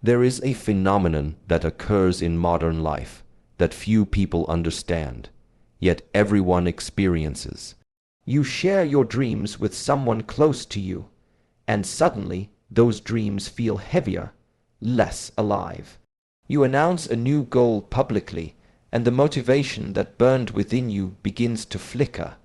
There is a phenomenon that occurs in modern life that few people understand, yet everyone experiences. You share your dreams with someone close to you, and suddenly those dreams feel heavier, less alive. You announce a new goal publicly, and the motivation that burned within you begins to flicker.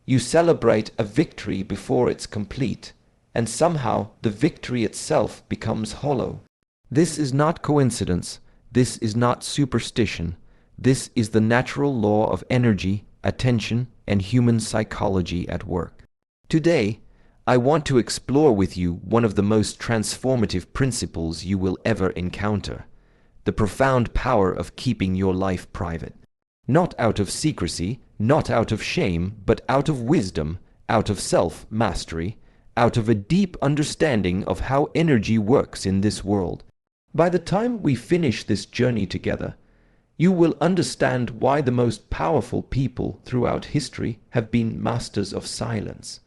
You celebrate a victory before it's complete, and somehow the victory itself becomes hollow. This is not coincidence. This is not superstition. This is the natural law of energy, attention, and human psychology at work. Today, I want to explore with you one of the most transformative principles you will ever encounter: the profound power of keeping your life private. Not out of secrecy, not out of shame, but out of wisdom, out of self-mastery, out of a deep understanding of how energy works in this world. By the time we finish this journey together, you will understand why the most powerful people throughout history have been masters of silence.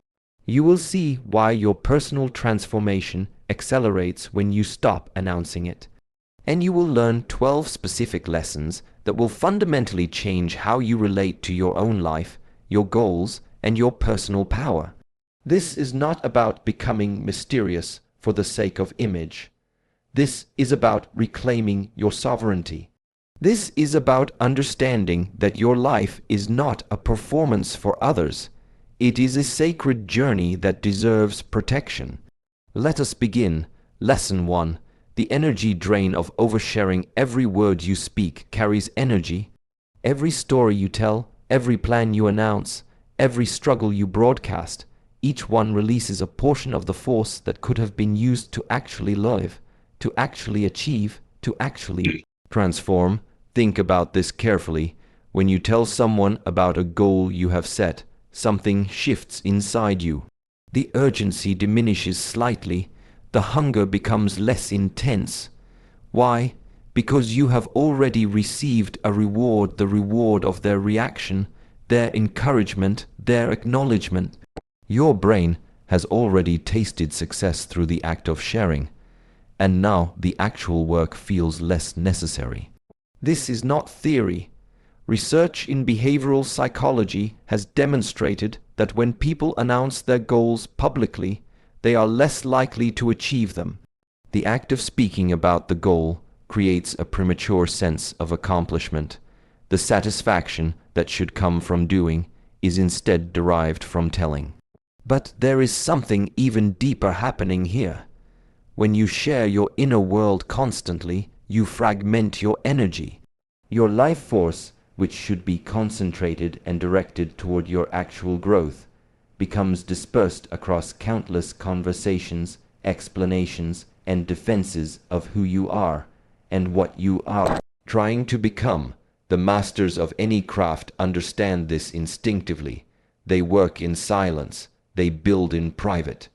You will see why your personal transformation accelerates when you stop announcing it. And you will learn 12 specific lessons that will fundamentally change how you relate to your own life, your goals, and your personal power. This is not about becoming mysterious for the sake of image. This is about reclaiming your sovereignty. This is about understanding that your life is not a performance for others. It is a sacred journey that deserves protection. Let us begin. Lesson 1. The energy drain of oversharing. Every word you speak carries energy. Every story you tell, every plan you announce, every struggle you broadcast, each one releases a portion of the force that could have been used to actually live, to actually achieve, to actually transform. Think about this carefully. When you tell someone about a goal you have set, something shifts inside you. The urgency diminishes slightly. The hunger becomes less intense. Why? Because you have already received a reward, the reward of their reaction, their encouragement, their acknowledgement. Your brain has already tasted success through the act of sharing, and now the actual work feels less necessary. This is not theory. Research in behavioral psychology has demonstrated that when people announce their goals publicly, they are less likely to achieve them. The act of speaking about the goal creates a premature sense of accomplishment. The satisfaction that should come from doing is instead derived from telling. But there is something even deeper happening here. When you share your inner world constantly, you fragment your energy. Your life force, which should be concentrated and directed toward your actual growth, becomes dispersed across countless conversations, explanations, and defenses of who you are and what you are trying to become. The masters of any craft understand this instinctively. They work in silence. They build in private.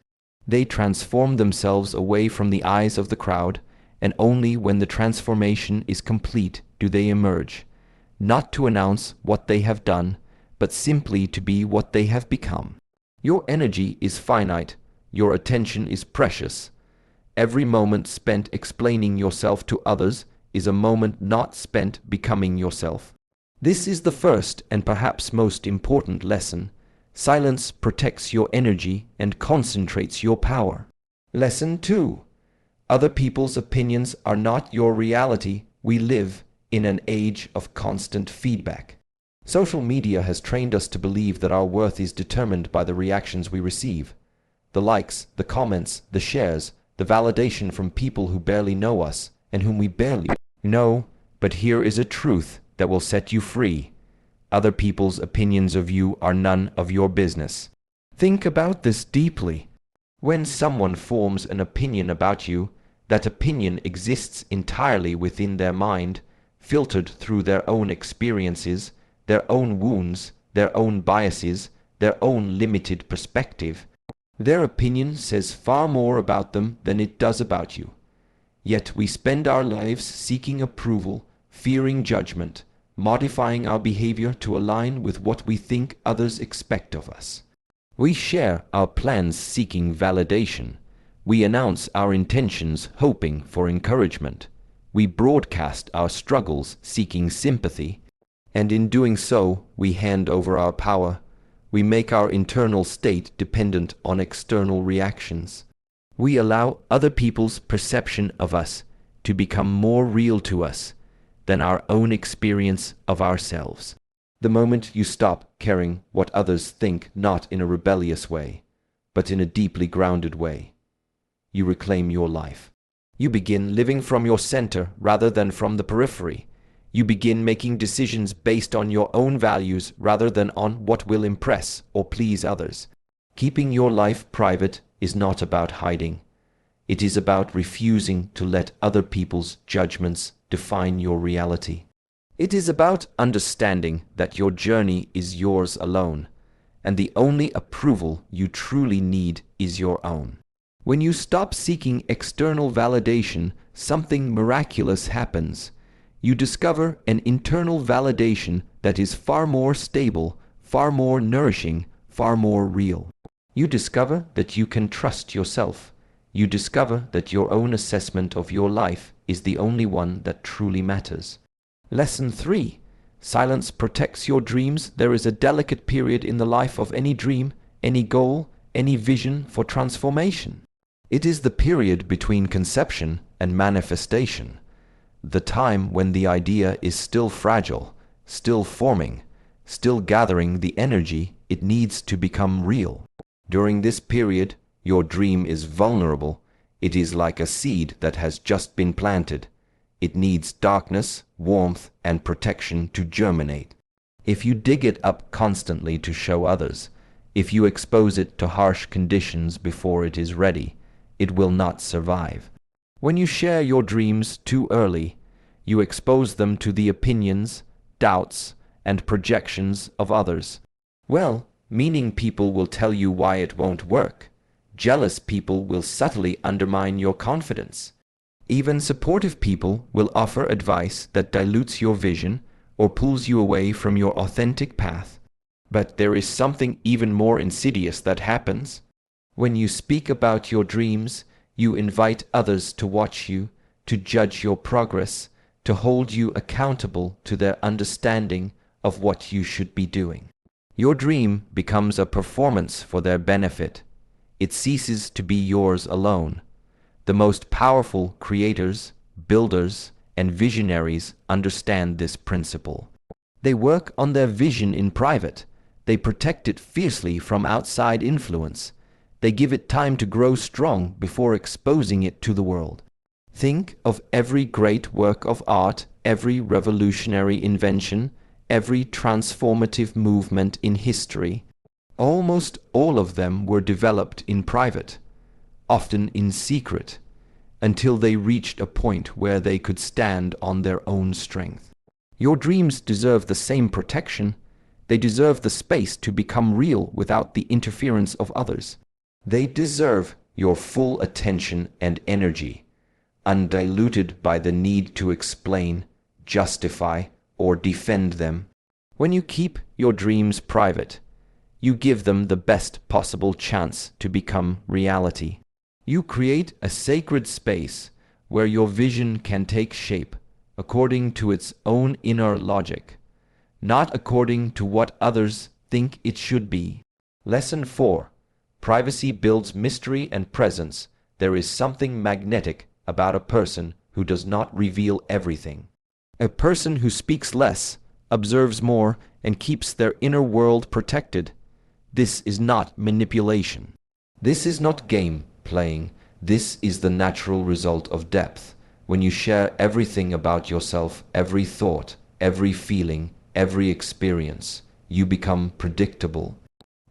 They transform themselves away from the eyes of the crowd, and only when the transformation is complete do they emerge, not to announce what they have done, but simply to be what they have become. Your energy is finite. Your attention is precious. Every moment spent explaining yourself to others is a moment not spent becoming yourself. This is the first and perhaps most important lesson. Silence protects your energy and concentrates your power. Lesson 2. Other people's opinions are not your reality. We live in an age of constant feedback. Social media has trained us to believe that our worth is determined by the reactions we receive. The likes, the comments, the shares, the validation from people who barely know us and whom we barely know. But here is a truth that will set you free. Other people's opinions of you are none of your business. Think about this deeply. When someone forms an opinion about you, that opinion exists entirely within their mind, filtered through their own experiences, their own wounds, their own biases, their own limited perspective. Their opinion says far more about them than it does about you. Yet we spend our lives seeking approval, fearing judgment, modifying our behavior to align with what we think others expect of us. We share our plans seeking validation. We announce our intentions hoping for encouragement. We broadcast our struggles seeking sympathy. And in doing so, we hand over our power. We make our internal state dependent on external reactions. We allow other people's perception of us to become more real to us than our own experience of ourselves. The moment you stop caring what others think, not in a rebellious way, but in a deeply grounded way, you reclaim your life. You begin living from your center rather than from the periphery. You begin making decisions based on your own values rather than on what will impress or please others. Keeping your life private is not about hiding. It is about refusing to let other people's judgments define your reality. It is about understanding that your journey is yours alone, and the only approval you truly need is your own. When you stop seeking external validation, something miraculous happens. You discover an internal validation that is far more stable, far more nourishing, far more real. You discover that you can trust yourself. You discover that your own assessment of your life is the only one that truly matters. Lesson 3. Silence protects your dreams. There is a delicate period in the life of any dream, any goal, any vision for transformation. It is the period between conception and manifestation, the time when the idea is still fragile, still forming, still gathering the energy it needs to become real. During this period, your dream is vulnerable. It is like a seed that has just been planted. It needs darkness, warmth, and protection to germinate. If you dig it up constantly to show others, if you expose it to harsh conditions before it is ready, it will not survive. When you share your dreams too early, you expose them to the opinions, doubts, and projections of others. Well-meaning people will tell you why it won't work. Jealous people will subtly undermine your confidence. Even supportive people will offer advice that dilutes your vision or pulls you away from your authentic path. But there is something even more insidious that happens. When you speak about your dreams, you invite others to watch you, to judge your progress, to hold you accountable to their understanding of what you should be doing. Your dream becomes a performance for their benefit. It ceases to be yours alone. The most powerful creators, builders, and visionaries understand this principle. They work on their vision in private. They protect it fiercely from outside influence. They give it time to grow strong before exposing it to the world. Think of every great work of art, every revolutionary invention, every transformative movement in history. Almost all of them were developed in private, often in secret, until they reached a point where they could stand on their own strength. Your dreams deserve the same protection. They deserve the space to become real without the interference of others. They deserve your full attention and energy, undiluted by the need to explain, justify, or defend them. When you keep your dreams private, you give them the best possible chance to become reality. You create a sacred space where your vision can take shape according to its own inner logic, not according to what others think it should be. Lesson 4. Privacy builds mystery and presence. There is something magnetic about a person who does not reveal everything. A person who speaks less, observes more, and keeps their inner world protected. This is not manipulation. This is not game playing. This is the natural result of depth. When you share everything about yourself, every thought, every feeling, every experience, you become predictable.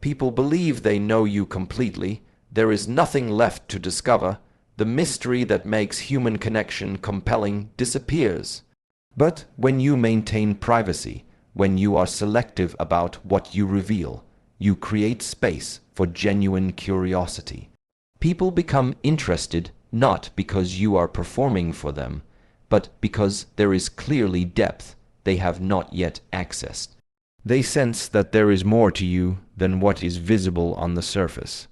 People believe they know you completely. There is nothing left to discover. The mystery that makes human connection compelling disappears. But when you maintain privacy, when you are selective about what you reveal, you create space for genuine curiosity. People become interested not because you are performing for them, but because there is clearly depth they have not yet accessed. They sense that there is more to you than what is visible on the surface.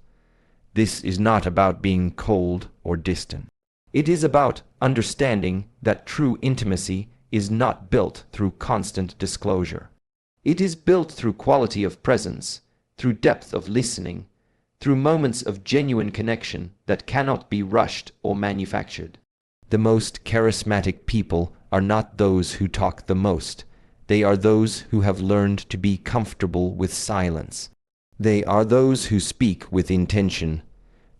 This is not about being cold or distant. It is about understanding that true intimacy is not built through constant disclosure. It is built through quality of presence, through depth of listening, through moments of genuine connection that cannot be rushed or manufactured. The most charismatic people are not those who talk the most. They are those who have learned to be comfortable with silence. They are those who speak with intention,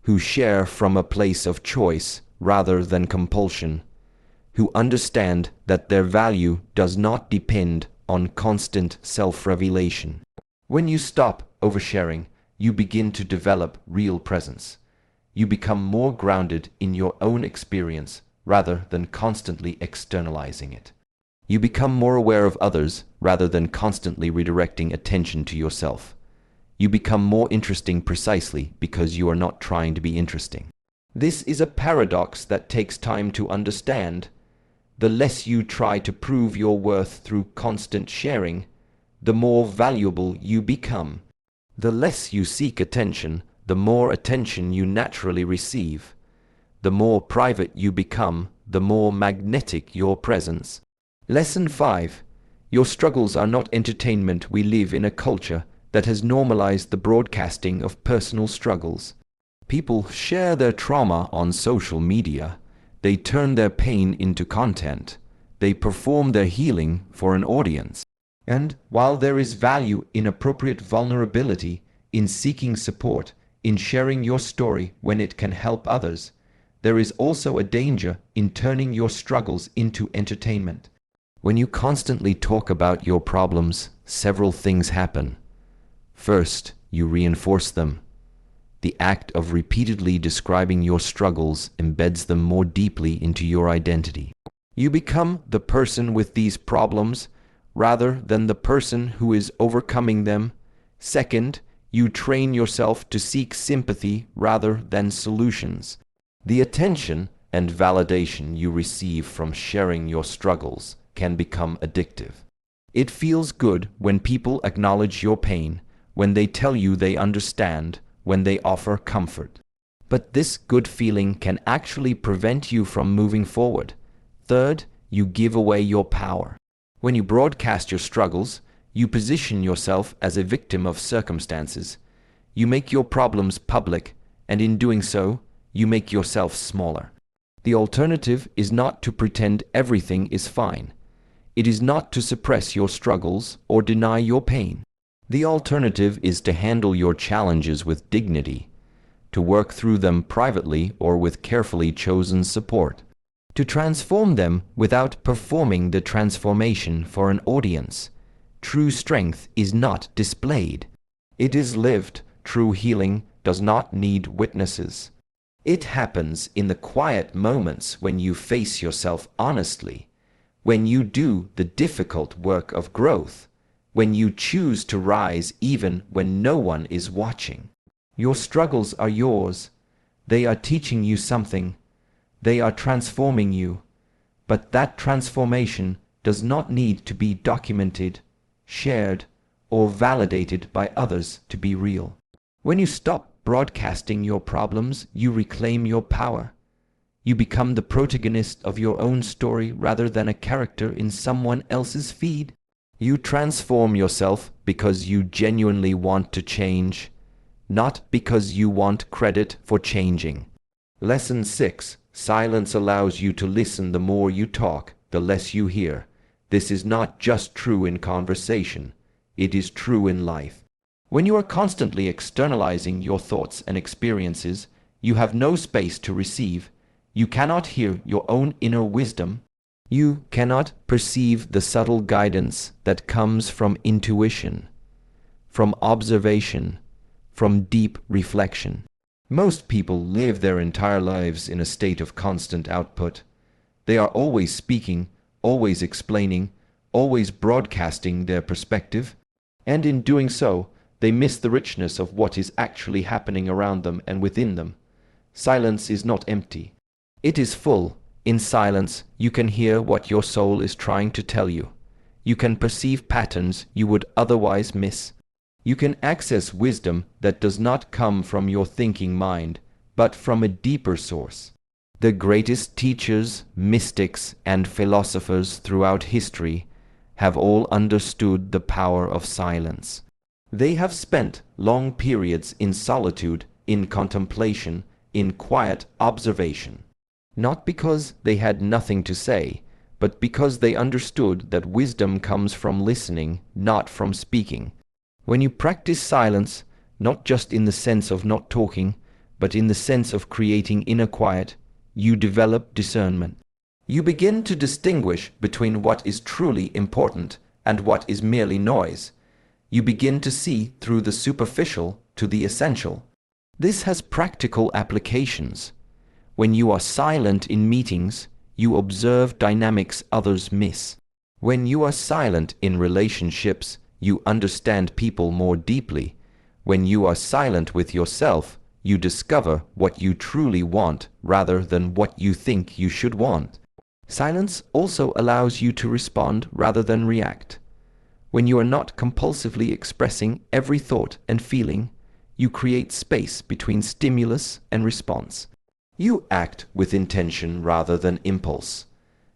who share from a place of choice rather than compulsion, who understand that their value does not depend on constant self-revelation. When you stop oversharing, you begin to develop real presence. You become more grounded in your own experience rather than constantly externalizing it. You become more aware of others rather than constantly redirecting attention to yourself. You become more interesting precisely because you are not trying to be interesting. This is a paradox that takes time to understand. The less you try to prove your worth through constant sharing, the more valuable you become. The less you seek attention, the more attention you naturally receive. The more private you become, the more magnetic your presence. Lesson 5. Your struggles are not entertainment. We live in a culture that has normalized the broadcasting of personal struggles. People share their trauma on social media. They turn their pain into content. They perform their healing for an audience. And while there is value in appropriate vulnerability, in seeking support, in sharing your story when it can help others, there is also a danger in turning your struggles into entertainment. When you constantly talk about your problems, several things happen. First, you reinforce them. The act of repeatedly describing your struggles embeds them more deeply into your identity. You become the person with these problems rather than the person who is overcoming them. Second, you train yourself to seek sympathy rather than solutions. The attention and validation you receive from sharing your struggles can become addictive. It feels good when people acknowledge your pain, when they tell you they understand, when they offer comfort. But this good feeling can actually prevent you from moving forward. Third, you give away your power. When you broadcast your struggles, you position yourself as a victim of circumstances. You make your problems public, and in doing so, you make yourself smaller. The alternative is not to pretend everything is fine. It is not to suppress your struggles or deny your pain. The alternative is to handle your challenges with dignity, to work through them privately or with carefully chosen support, to transform them without performing the transformation for an audience. True strength is not displayed. It is lived. True healing does not need witnesses. It happens in the quiet moments when you face yourself honestly, when you do the difficult work of growth, when you choose to rise even when no one is watching. Your struggles are yours. They are teaching you something. They are transforming you. But that transformation does not need to be documented, shared, or validated by others to be real. When you stop broadcasting your problems, you reclaim your power. You become the protagonist of your own story rather than a character in someone else's feed. You transform yourself because you genuinely want to change, not because you want credit for changing. Lesson 6. Silence allows you to listen. The more you talk, the less you hear. This is not just true in conversation. It is true in life. When you are constantly externalizing your thoughts and experiences, you have no space to receive. You cannot hear your own inner wisdom. You cannot perceive the subtle guidance that comes from intuition, from observation, from deep reflection. Most people live their entire lives in a state of constant output. They are always speaking, always explaining, always broadcasting their perspective, and in doing so, they miss the richness of what is actually happening around them and within them. Silence is not empty. It is full. In silence, you can hear what your soul is trying to tell you. You can perceive patterns you would otherwise miss. You can access wisdom that does not come from your thinking mind, but from a deeper source. The greatest teachers, mystics, and philosophers throughout history have all understood the power of silence. They have spent long periods in solitude, in contemplation, in quiet observation. Not because they had nothing to say, but because they understood that wisdom comes from listening, not from speaking. When you practice silence, not just in the sense of not talking, but in the sense of creating inner quiet, you develop discernment. You begin to distinguish between what is truly important and what is merely noise. You begin to see through the superficial to the essential. This has practical applications. When you are silent in meetings, you observe dynamics others miss. When you are silent in relationships, you understand people more deeply. When you are silent with yourself, you discover what you truly want rather than what you think you should want. Silence also allows you to respond rather than react. When you are not compulsively expressing every thought and feeling, you create space between stimulus and response. You act with intention rather than impulse.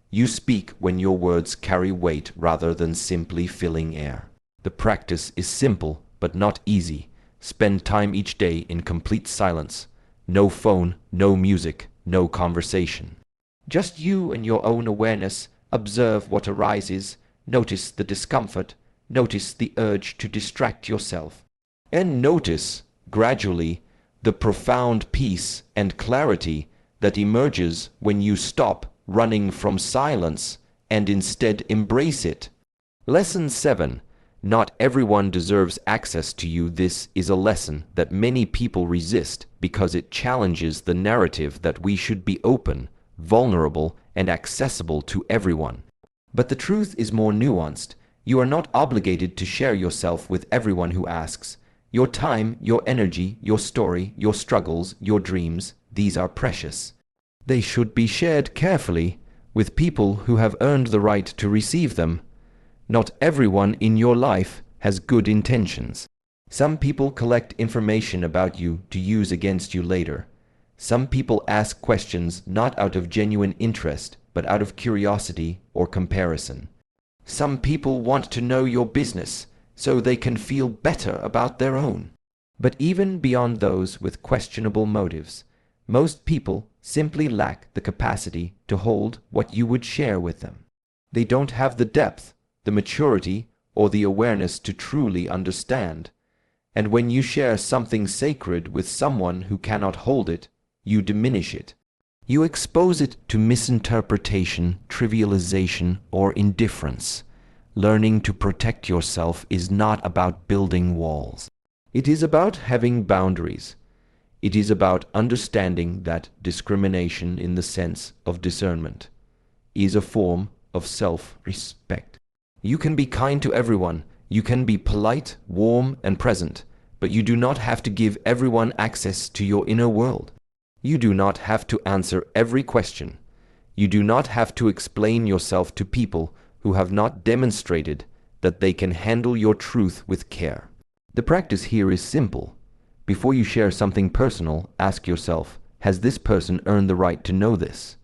You speak when your words carry weight rather than simply filling air. The practice is simple but not easy. Spend time each day in complete silence. No phone, no music, no conversation. Just you and your own awareness. Observe what arises. Notice the discomfort. Notice the urge to distract yourself. And notice, gradually, the profound peace and clarity that emerges when you stop running from silence and instead embrace it. Lesson 7. Not everyone deserves access to you. This is a lesson that many people resist because it challenges the narrative that we should be open, vulnerable, and accessible to everyone. But the truth is more nuanced. You are not obligated to share yourself with everyone who asks. Your time, your energy, your story, your struggles, your dreams, these are precious. They should be shared carefully with people who have earned the right to receive them. Not everyone in your life has good intentions. Some people collect information about you to use against you later. Some people ask questions not out of genuine interest, but out of curiosity or comparison. Some people want to know your business so they can feel better about their own. But even beyond those with questionable motives, most people simply lack the capacity to hold what you would share with them. They don't have the depth, the maturity, or the awareness to truly understand. And when you share something sacred with someone who cannot hold it, you diminish it. You expose it to misinterpretation, trivialization, or indifference. Learning to protect yourself is not about building walls. It is about having boundaries. It is about understanding that discrimination in the sense of discernment is a form of self-respect. You can be kind to everyone. You can be polite, warm, and present, but you do not have to give everyone access to your inner world. You do not have to answer every question. You do not have to explain yourself to people who have not demonstrated that they can handle your truth with care. The practice here is simple. Before you share something personal, ask yourself, has this person earned the right to know this?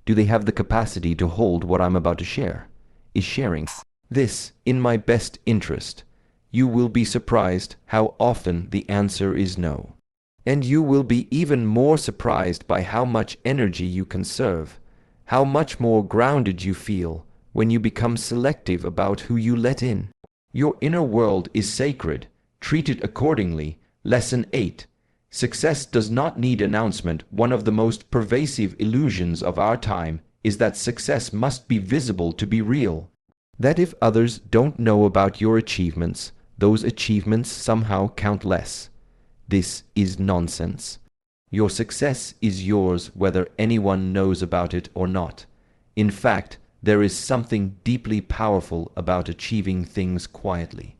Do they have the capacity to hold what I'm about to share? Is sharing this in my best interest? You will be surprised how often the answer is no. And you will be even more surprised by how much energy you conserve, how much more grounded you feel when you become selective about who you let in. Your inner world is sacred. Treat it accordingly. Lesson 8. Success does not need announcement. One of the most pervasive illusions of our time is that success must be visible to be real. That if others don't know about your achievements, those achievements somehow count less. This is nonsense. Your success is yours whether anyone knows about it or not. In fact, there is something deeply powerful about achieving things quietly,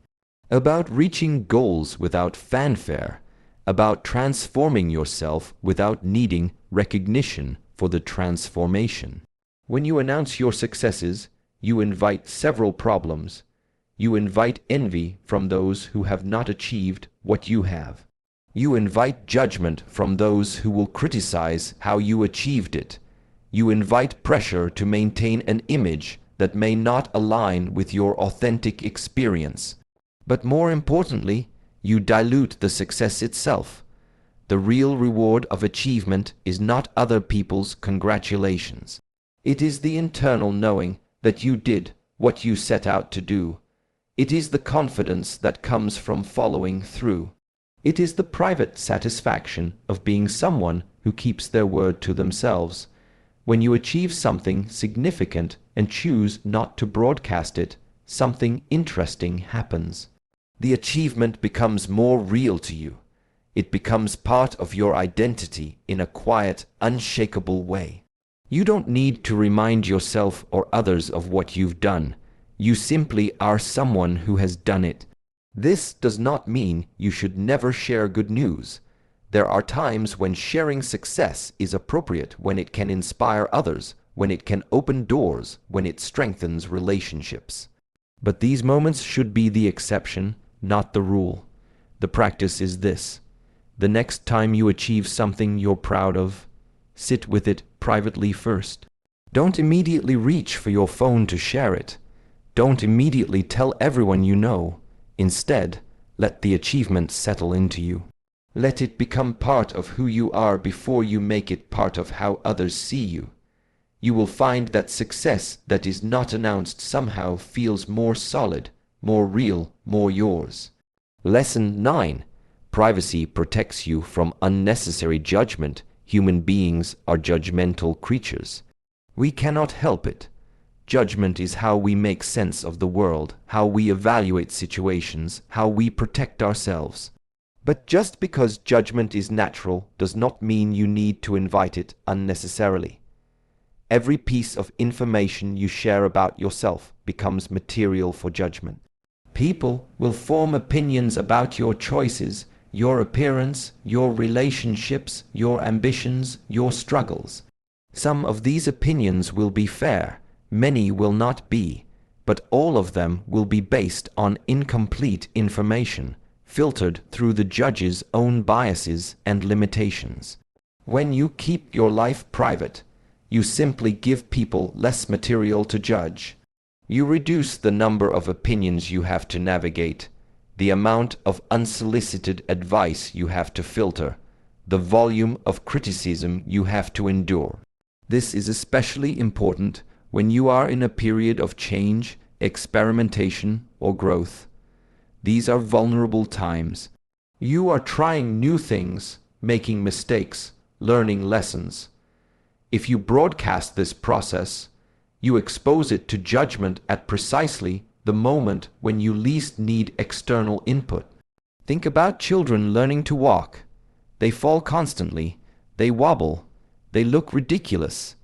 about reaching goals without fanfare, about transforming yourself without needing recognition for the transformation. When you announce your successes, you invite several problems. You invite envy from those who have not achieved what you have. You invite judgment from those who will criticize how you achieved it. You invite pressure to maintain an image that may not align with your authentic experience. But more importantly, you dilute the success itself. The real reward of achievement is not other people's congratulations. It is the internal knowing that you did what you set out to do. It is the confidence that comes from following through. It is the private satisfaction of being someone who keeps their word to themselves. When you achieve something significant and choose not to broadcast it, something interesting happens. The achievement becomes more real to you. It becomes part of your identity in a quiet, unshakable way. You don't need to remind yourself or others of what you've done. You simply are someone who has done it. This does not mean you should never share good news. There are times when sharing success is appropriate, when it can inspire others, when it can open doors, when it strengthens relationships. But these moments should be the exception, not the rule. The practice is this. The next time you achieve something you're proud of, sit with it privately first. Don't immediately reach for your phone to share it. Don't immediately tell everyone you know. Instead, let the achievement settle into you. Let it become part of who you are before you make it part of how others see you. You will find that success that is not announced somehow feels more solid, more real, more yours. Lesson 9. Privacy protects you from unnecessary judgment. Human beings are judgmental creatures. We cannot help it. Judgment is how we make sense of the world, how we evaluate situations, how we protect ourselves. But just because judgment is natural does not mean you need to invite it unnecessarily. Every piece of information you share about yourself becomes material for judgment. People will form opinions about your choices, your appearance, your relationships, your ambitions, your struggles. Some of these opinions will be fair, many will not be, but all of them will be based on incomplete information, filtered through the judge's own biases and limitations. When you keep your life private, you simply give people less material to judge. You reduce the number of opinions you have to navigate, the amount of unsolicited advice you have to filter, the volume of criticism you have to endure. This is especially important when you are in a period of change, experimentation, or growth. These are vulnerable times. You are trying new things, making mistakes, learning lessons. If you broadcast this process, you expose it to judgment at precisely the moment when you least need external input. Think about children learning to walk. They fall constantly, they wobble, they look ridiculous.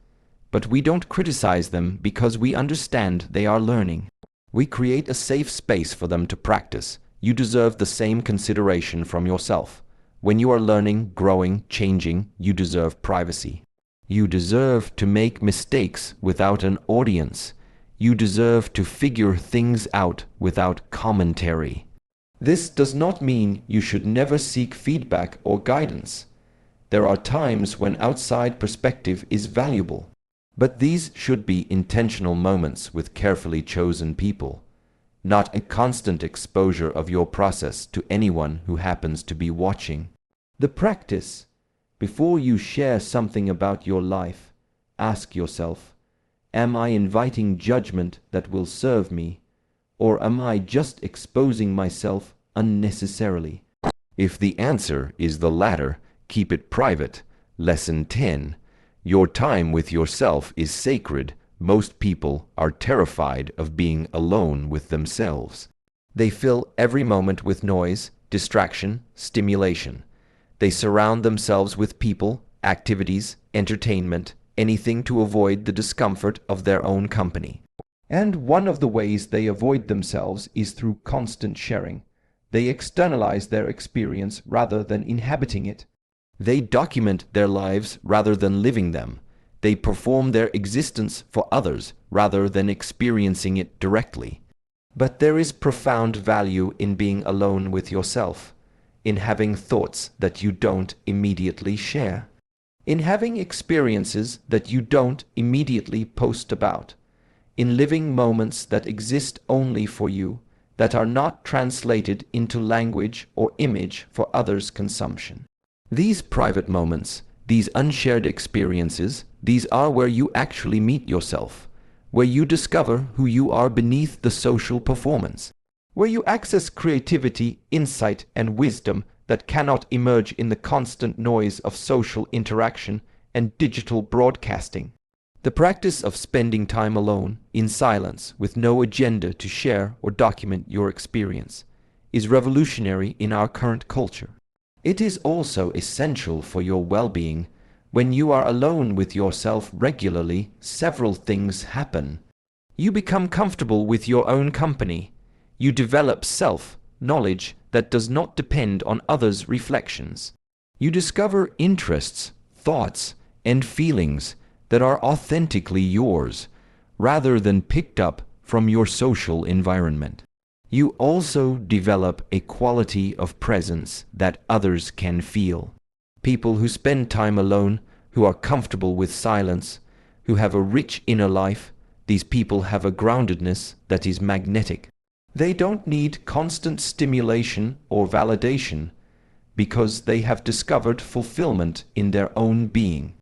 But we don't criticize them because we understand they are learning. We create a safe space for them to practice. You deserve the same consideration from yourself. When you are learning, growing, changing, you deserve privacy. You deserve to make mistakes without an audience. You deserve to figure things out without commentary. This does not mean you should never seek feedback or guidance. There are times when outside perspective is valuable. But these should be intentional moments with carefully chosen people, not a constant exposure of your process to anyone who happens to be watching. The practice. Before you share something about your life, ask yourself, am I inviting judgment that will serve me, or am I just exposing myself unnecessarily? If the answer is the latter, keep it private. Lesson 10. Your time with yourself is sacred. Most people are terrified of being alone with themselves. They fill every moment with noise, distraction, stimulation. They surround themselves with people, activities, entertainment, anything to avoid the discomfort of their own company. And one of the ways they avoid themselves is through constant sharing. They externalize their experience rather than inhabiting it. They document their lives rather than living them. They perform their existence for others rather than experiencing it directly. But there is profound value in being alone with yourself, in having thoughts that you don't immediately share, in having experiences that you don't immediately post about, in living moments that exist only for you, that are not translated into language or image for others' consumption. These private moments, these unshared experiences, these are where you actually meet yourself, where you discover who you are beneath the social performance, where you access creativity, insight, and wisdom that cannot emerge in the constant noise of social interaction and digital broadcasting. The practice of spending time alone, in silence, with no agenda to share or document your experience, is revolutionary in our current culture. It is also essential for your well-being. When you are alone with yourself regularly, several things happen. You become comfortable with your own company. You develop self-knowledge that does not depend on others' reflections. You discover interests, thoughts, and feelings that are authentically yours, rather than picked up from your social environment. You also develop a quality of presence that others can feel. People who spend time alone, who are comfortable with silence, who have a rich inner life, these people have a groundedness that is magnetic. They don't need constant stimulation or validation because they have discovered fulfillment in their own being.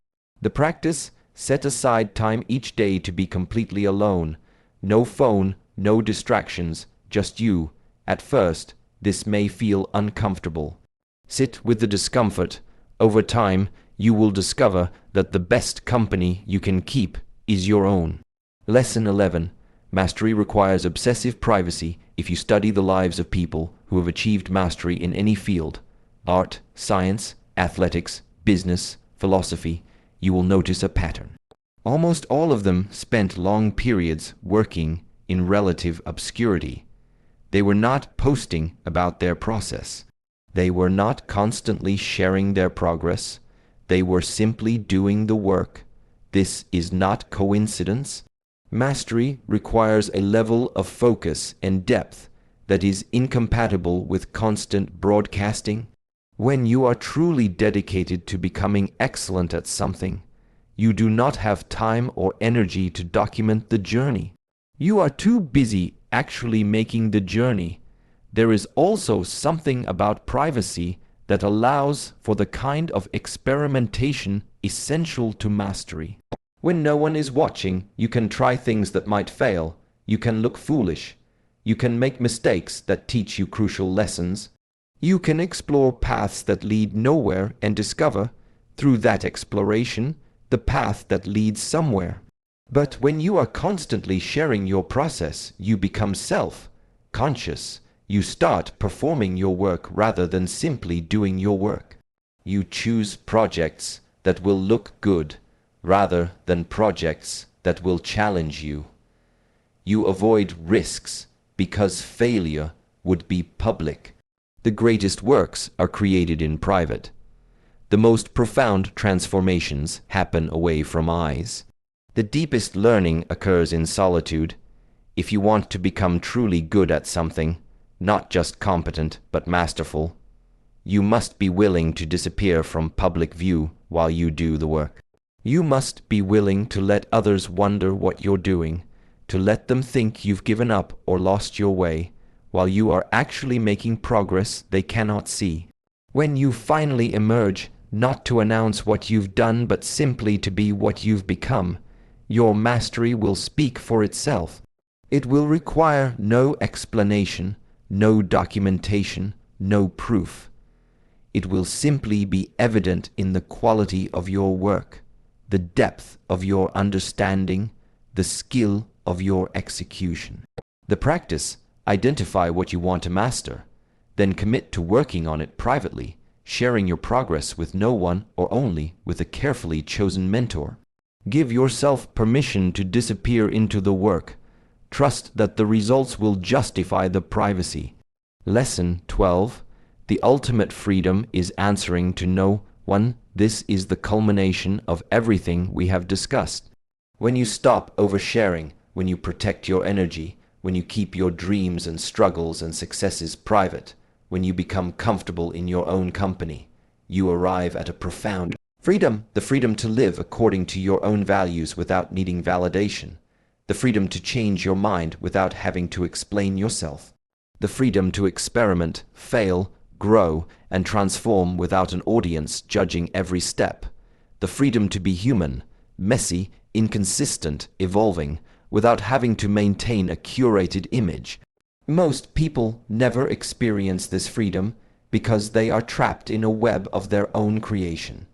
The practice: set aside time each day to be completely alone. No phone, no distractions, just you. At first, this may feel uncomfortable. Sit with the discomfort. Over time, you will discover that the best company you can keep is your own. Lesson 11. Mastery requires obsessive privacy. If you study the lives of people who have achieved mastery in any field, art, science, athletics, business, philosophy, you will notice a pattern. Almost all of them spent long periods working in relative obscurity. They were not posting about their process. They were not constantly sharing their progress. They were simply doing the work. This is not coincidence. Mastery requires a level of focus and depth that is incompatible with constant broadcasting. When you are truly dedicated to becoming excellent at something, you do not have time or energy to document the journey. You are too busy actually making the journey. There is also something about privacy that allows for the kind of experimentation essential to mastery. When no one is watching, you can try things that might fail. You can look foolish. You can make mistakes that teach you crucial lessons. You can explore paths that lead nowhere and discover, through that exploration, the path that leads somewhere. But when you are constantly sharing your process, you become self-conscious. You start performing your work rather than simply doing your work. You choose projects that will look good rather than projects that will challenge you. You avoid risks because failure would be public. The greatest works are created in private. The most profound transformations happen away from eyes. The deepest learning occurs in solitude. If you want to become truly good at something, not just competent but masterful, you must be willing to disappear from public view while you do the work. You must be willing to let others wonder what you're doing, to let them think you've given up or lost your way, while you are actually making progress they cannot see. When you finally emerge, not to announce what you've done but simply to be what you've become, your mastery will speak for itself. It will require no explanation, no documentation, no proof. It will simply be evident in the quality of your work, the depth of your understanding, the skill of your execution. The practice: identify what you want to master, then commit to working on it privately, sharing your progress with no one or only with a carefully chosen mentor. Give yourself permission to disappear into the work. Trust that the results will justify the privacy. Lesson 12. The ultimate freedom is answering to no one. This is the culmination of everything we have discussed. When you stop oversharing, when you protect your energy, when you keep your dreams and struggles and successes private, when you become comfortable in your own company, you arrive at a profound freedom, the freedom to live according to your own values without needing validation, the freedom to change your mind without having to explain yourself, the freedom to experiment, fail, grow, and transform without an audience judging every step, the freedom to be human, messy, inconsistent, evolving, without having to maintain a curated image. Most people never experience this freedom because they are trapped in a web of their own creation.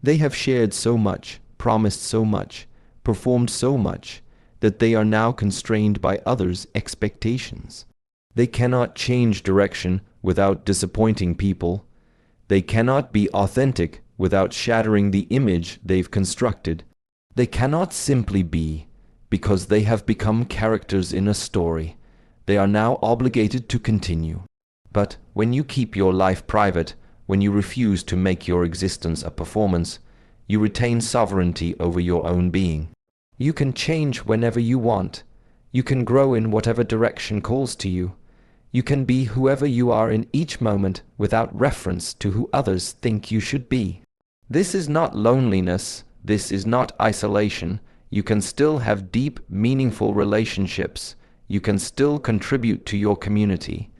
They have shared so much, promised so much, performed so much, that they are now constrained by others' expectations. They cannot change direction without disappointing people. They cannot be authentic without shattering the image they've constructed. They cannot simply be, because they have become characters in a story. They are now obligated to continue. But when you keep your life private, when you refuse to make your existence a performance, you retain sovereignty over your own being. You can change whenever you want. You can grow in whatever direction calls to you. You can be whoever you are in each moment without reference to who others think you should be. This is not loneliness. This is not isolation. You can still have deep, meaningful relationships. You can still contribute to your community.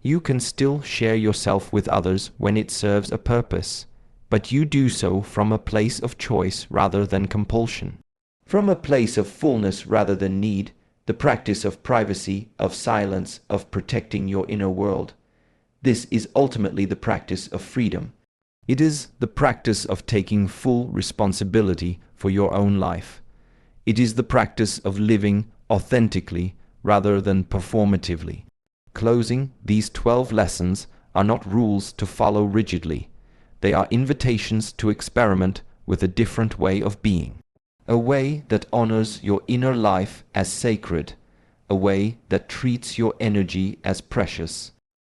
You can still share yourself with others when it serves a purpose, but you do so from a place of choice rather than compulsion. From a place of fullness rather than need, the practice of privacy, of silence, of protecting your inner world. This is ultimately the practice of freedom. It is the practice of taking full responsibility for your own life. It is the practice of living authentically rather than performatively. Closing, these 12 lessons are not rules to follow rigidly. They are invitations to experiment with a different way of being. A way that honors your inner life as sacred. A way that treats your energy as precious.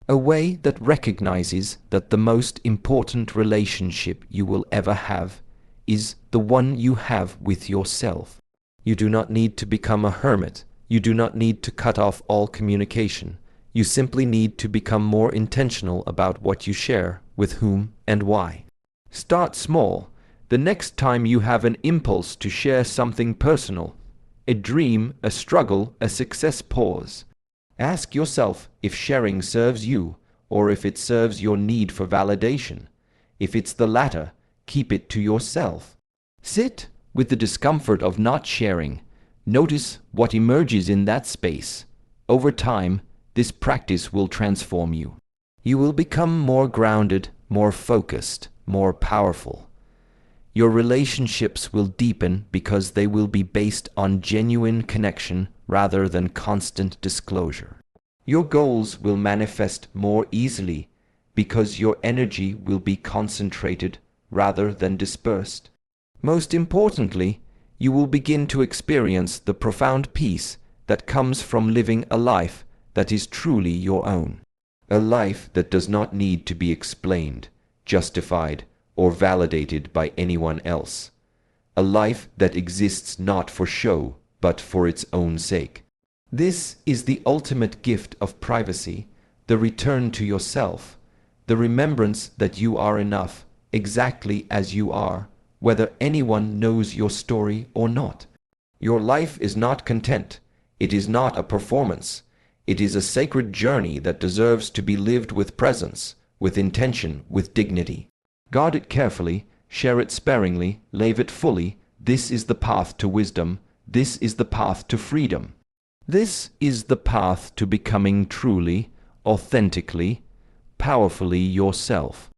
A way that recognizes that the most important relationship you will ever have is the one you have with yourself. You do not need to become a hermit. You do not need to cut off all communication. You simply need to become more intentional about what you share, with whom, and why. Start small. The next time you have an impulse to share something personal, a dream, a struggle, a success, pause. Ask yourself if sharing serves you, or if it serves your need for validation. If it's the latter, keep it to yourself. Sit with the discomfort of not sharing. Notice what emerges in that space. Over time, this practice will transform you. You will become more grounded, more focused, more powerful. Your relationships will deepen because they will be based on genuine connection rather than constant disclosure. Your goals will manifest more easily because your energy will be concentrated rather than dispersed. Most importantly, you will begin to experience the profound peace that comes from living a life that is truly your own. A life that does not need to be explained, justified, or validated by anyone else. A life that exists not for show, but for its own sake. This is the ultimate gift of privacy, the return to yourself, the remembrance that you are enough, exactly as you are, whether anyone knows your story or not. Your life is not content. It is not a performance. It is a sacred journey that deserves to be lived with presence, with intention, with dignity. Guard it carefully, share it sparingly, live it fully. This is the path to wisdom. This is the path to freedom. This is the path to becoming truly, authentically, powerfully yourself.